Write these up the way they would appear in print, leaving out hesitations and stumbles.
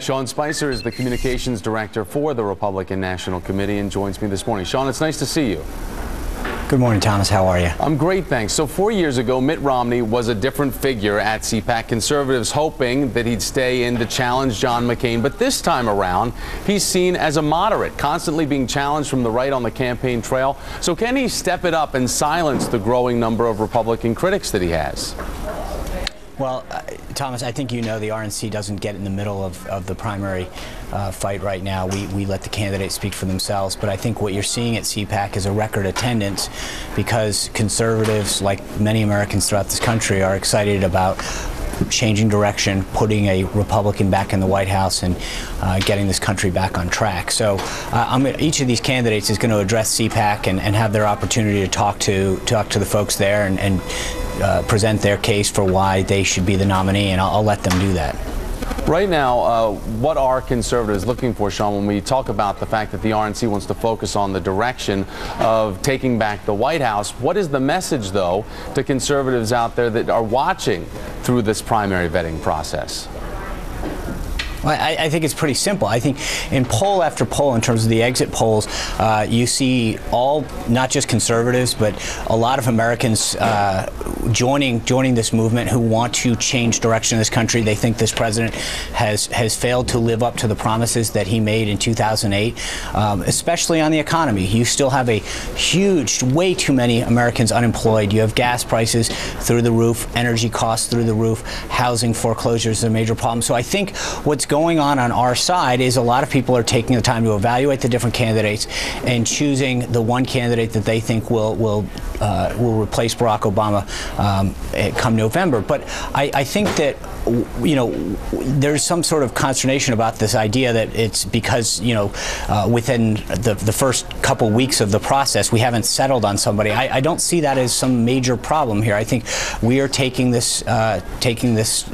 Sean Spicer is the communications director for the Republican National Committee and joins me this morning. Sean, it's nice to see you. Good morning, Thomas. How are you? I'm great, thanks. So 4 years ago, Mitt Romney was a different figure at CPAC. Conservatives hoping that he'd stay in to challenge John McCain. But this time around, he's seen as a moderate, constantly being challenged from the right on the campaign trail. So can he step it up and silence the growing number of Republican critics that he has? Well, Thomas, I think you know the RNC doesn't get in the middle of the primary fight right now. We let the candidates speak for themselves. But I think what you're seeing at CPAC is a record attendance because conservatives, like many Americans throughout this country, are excited about changing direction, putting a Republican back in the White House, and getting this country back on track. So each of these candidates is going to address CPAC and have their opportunity to talk to the folks there and present their case for why they should be the nominee, and I'll let them do that. Right now, what are conservatives looking for, Sean, when we talk about the fact that the RNC wants to focus on the direction of taking back the White House? What is the message, though, to conservatives out there that are watching through this primary vetting process? Well, I think it's pretty simple. I think in poll after poll, in terms of the exit polls, you see not just conservatives, but a lot of Americans joining this movement who want to change direction in this country. They think this president has failed to live up to the promises that he made in 2008, especially on the economy. You still have a huge, way too many Americans unemployed. You have gas prices through the roof, energy costs through the roof, housing foreclosures is a major problem. So I think what's going on our side is a lot of people are taking the time to evaluate the different candidates and choosing the one candidate that they think will replace Barack Obama come November. But I think that there's some sort of consternation about this idea that it's because within the first couple weeks of the process we haven't settled on somebody. I don't see that as some major problem here. I think we are taking this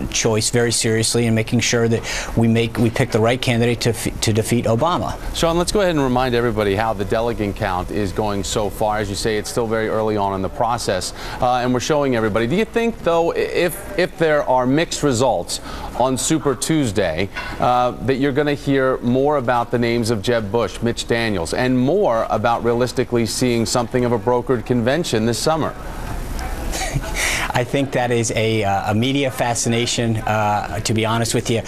choice very seriously and making sure that we pick the right candidate to defeat Obama. Sean, let's go ahead and remind everybody how the delegate count is going so far. As you say, it's still very early on in the process, and we're showing everybody. Do you think, though, if there are mixed results on Super Tuesday, that you're going to hear more about the names of Jeb Bush, Mitch Daniels, and more about realistically seeing something of a brokered convention this summer? I think that is a media fascination, to be honest with you.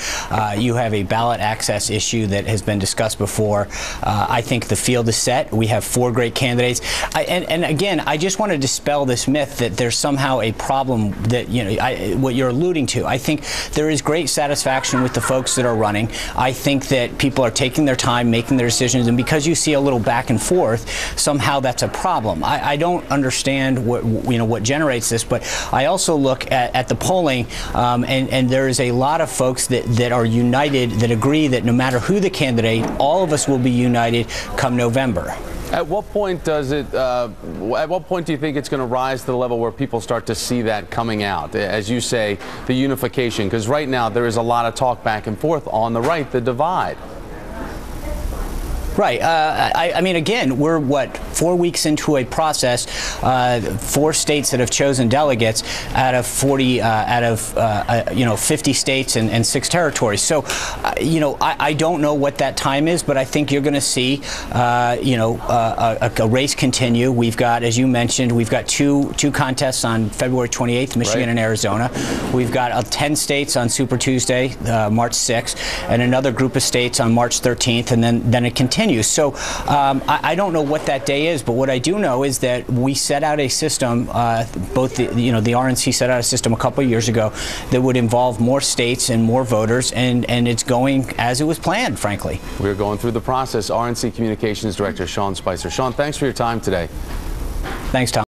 You have a ballot access issue that has been discussed before. I think the field is set. We have 4 great candidates. And again, I just want to dispel this myth that there's somehow a problem that, what you're alluding to. I think there is great satisfaction with the folks that are running. I think that people are taking their time, making their decisions, and because you see a little back and forth, somehow that's a problem. I don't understand what generates this, but I also look at the polling, and there is a lot of folks that are united, that agree that no matter who the candidate, all of us will be united come November. At what point does it? At what point do you think it's going to rise to the level where people start to see that coming out? As you say, the unification, because right now there is a lot of talk back and forth on the right, the divide. Right. I mean, again, we're 4 weeks into a process. 4 states that have chosen delegates out of 40, 50 states and 6 territories. So, I don't know what that time is, but I think you're going to see, a race continue. We've got, as you mentioned, we've got two contests on February 28th, Michigan and Arizona. We've got 10 states on Super Tuesday, March 6th, and another group of states on March 13th, and then it continues. So I don't know what that day is, but what I do know is that we set out a system, both the RNC set out a system a couple of years ago that would involve more states and more voters, and it's going as it was planned, frankly. We're going through the process. RNC Communications Director Sean Spicer. Sean, thanks for your time today. Thanks, Tom.